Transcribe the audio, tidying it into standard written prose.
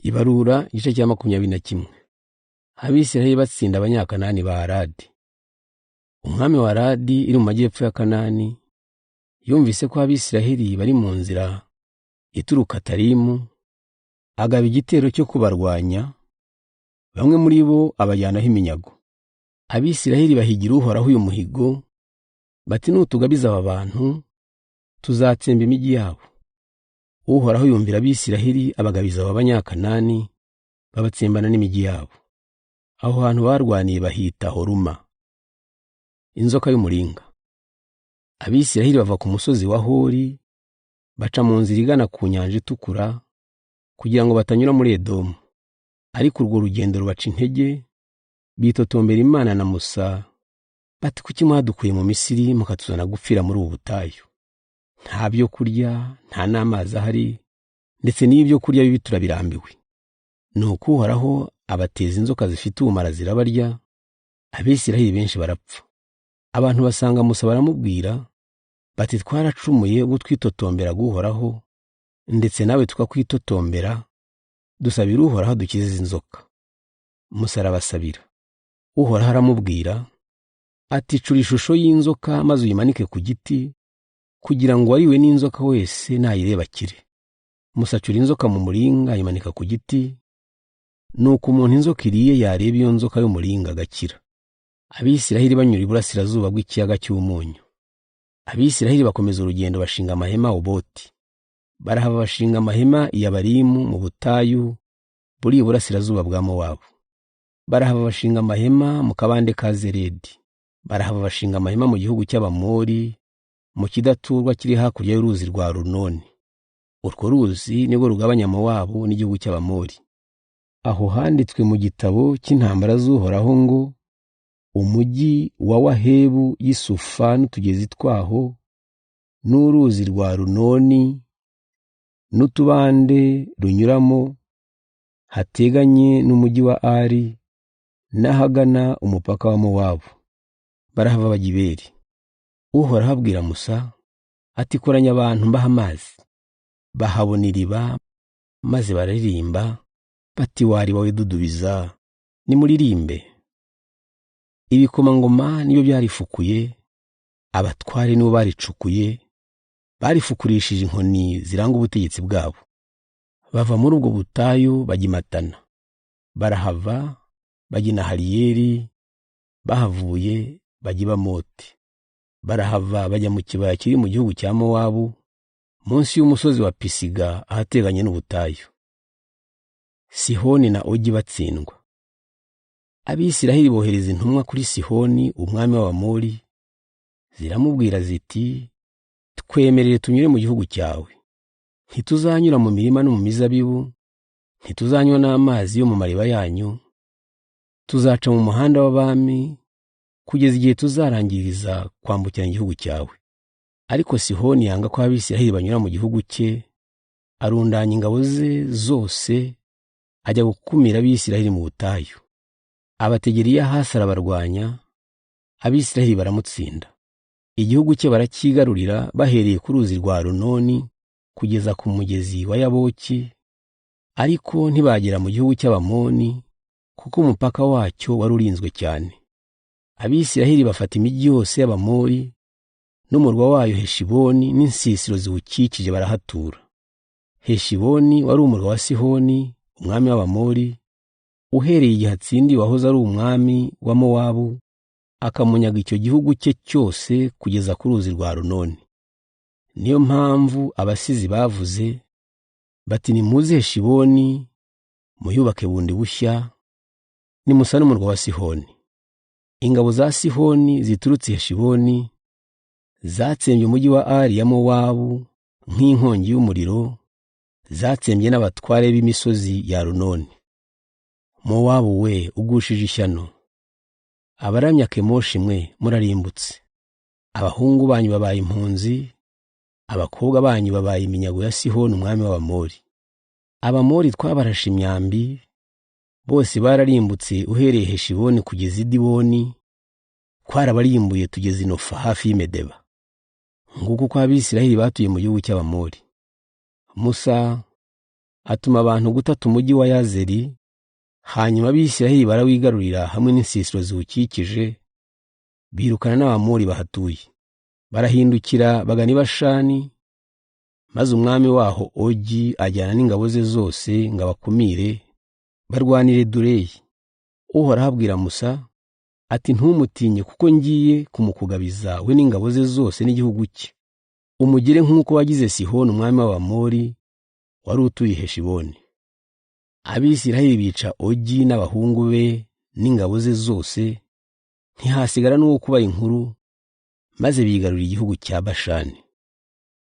Ibarura igice cya 21. Abisirayeli batsinda abanyakanani ba Aradi. Umwami wa Aradi iri mu majyepfo ya Kanani yumvise ko Abisirayeli bari mu nzira ituruka Tarimu, agaba igitero cyo kubarwanya, bamwe muri bo abajyanaho iminyago. Abisirayeli bahigira Uhoraho uyu muhigo, bati nutugabiza aba bantu tuzatsemba imigi yabo. Uhoraho yumvira Abisirayeli abagabiza aba banyakanani, babatsembana n'imigi yabo. Aho hantu barwaniye bahita Horuma, inzoka y'umuringa. Abisirayeli bava ku musozi wa Hori, baca mu nzira igana ku nyanja itukura, kugira ngo batanyura muri Edomu. Ariko urwo rugendo rubaca intege, bitotombera Imana na Musa, bati kuki mwadukuye mu Misiri mukatuzana gupfira muri ubu butayu? Nta byo kurya, nta n'amazi ahari, ndetse n'ibyo kurya bibi turabirambiwe. Nuko Uhoraho abateza inzoka zifite ubumara zirabarya, Abisirayeli benshi barapfa. Abantu basanga Musa baramubwira bati twaracumuye ubwo twitotombera Uhoraho, ndetse nawe tukakwitotombera, dusabira Uhoraho dukize izi nzoka. Musa arabasabira. Uhoraho aramubwira ati cura ishusho y'inzoka maze uyimanike ku giti, kugira ngo wariwe n'inzoka wese nayireba akire. Musa acura inzoka mu muringa ayimanika ku giti, nuko umuntu inzoka iriye yareba iyo nzoka y'umuringa agakira. Abisirayeli banyura iburasirazuba bw'ikiyaga cy'umunyu. Abisirayeli bakomeza urugendo bashinga amahema Oboti. Barahava bashinga amahema i Abarimu mu butayu buri iburasirazuba bwa Mowabu. Barahava bashinga amahema mu kabande ka Zeredi. Barahava bashinga amahema mu gihugu cy'Abamori, mu kidaturwa kiri hakurya y'uruzi rwa Arunoni. Urwo ruzi nirwo rugabanya Mowabu n'igihugu cy'Abamori. Aho handitswe mu gitabo cy'intambara z'Uhoraho ngo umujyi wa Wahebu y'Isufa n'utugezi twaho, n'uruzi rwa Arunoni n'utubande runyuramo, hateganye n'umujyi wa Ari n'ahagana umupaka wa Mowabu. Barahava bajya i Beri. Uhoraho abwira Musa ati koranya abantu mbaha amazi. Bahabona iriba, maze bararirimba bati wariba wedudubiza nimuririmbe. Ibikomangoma niyo byarifukuye, abatware nibo baricukuye, barifukurishije inkoni ziranga ubutegetsi bwabo. Bava muri ubwo butayu bajya i Matana. Barahava bajya i Nahaliyeli, bahavuye bajya i Bamoti. Barahava bajya mu kibaya kiri mu gihugu cya Mowabu, munsi y'umusozi wa Pisiga ahateganye n'ubutayu. Sihoni na Ogi batsindwa. Abisirayeli bohereza intumwa kuri Sihoni umwami w'Abamori, ziramubwira ziti twemerere tunyure mu gihugu cyawe. Ntituzanyura mu mirima no mu mizabibu, ntituzanywa n'amazi yo mu mariba yanyu, tuzaca mu muhanda w'abami kugeza igihe tuzarangiriza kwambukiranya igihugu cyawe. Ariko Sihoni yanga ko Abisirayeli banyura mu gihugu cye, arundanya ingabo ze zose ajya gukumira Abisirayeli mu butayu. Abategera Iyahasi arabarwanya, Abisirayeli baramutsinda. Igihugu cye barakigarurira bahereye ku ruzi rwa Arunoni kugeza ku mugezi wa Yaboki, ariko ntibagera mu gihugu cy'Abamoni, kuko umupaka wacyo wari urinzwe cyane. Abisirayeli bafata imijyi yose y'Abamori n'umurwa wayo Heshiboni n'insisiro ziwukikije barahatura. Heshiboni wari umurwa wa Sihoni umwami w'Abamori, uhereye igihe atsindiwe wahoze ari umwami wa Mowabu, akamunyaga icyo gihugu cye cyose kugeza ku ruzi rwa Arunoni. Niyo mpamvu abasizi bavuze bati nimuze Heshiboni muyubake bundi bushya, nimusa n'umurwa wa Sihoni. Ingabo za Sihoni ziturutse Heshiboni zatsembye umujyi wa Ari ya Mowabu nk'inkongi y'umuriro, zatsembye n'abatware b'imisozi ya Arunoni. Mowabu we ugushije ishyano, abaramya Kemoshi mwe murarimbutse. Abahungu banyu babaye impunzi, abakobwa banyu babaye iminyago ya Sihoni umwami w'Abamori. Abamori twabarashe imyambi, bose bararimbutse uhereye Heshiboni kugeza i Diboni, twarabarimbuye tugeze i Nofa hafi y'Imedeba. Nguko uko Abisirayeli batuye mu gihugu cy'Abamori. Musa atuma abantu gutata umujyi wa Yazeri, hanyuma Abisiraheli barawigarurira hamwe n'insisiro ziwukikije, birukana n'Abamori bahatuye. Barahindukira bagana i Bashani, maze umwami waho Ogi ajyana n'ingabo ze zose ngo abakumire, barwanire Dureyi. Uhoraho abwira Musa ati, ntumutinye kuko ngiye kumukugabiza we n'ingabo ze zose n'igihugu cye. Umugire nk'uko wagize Sihoni umwami w'Abamori wari utuye Heshiboni. Abisiraheli bica Ogi n'abahungu be n'ingabo ze zose, ntihasigara n'uwo kubaha inkuru, maze bigarurira igihugu cya Bashani.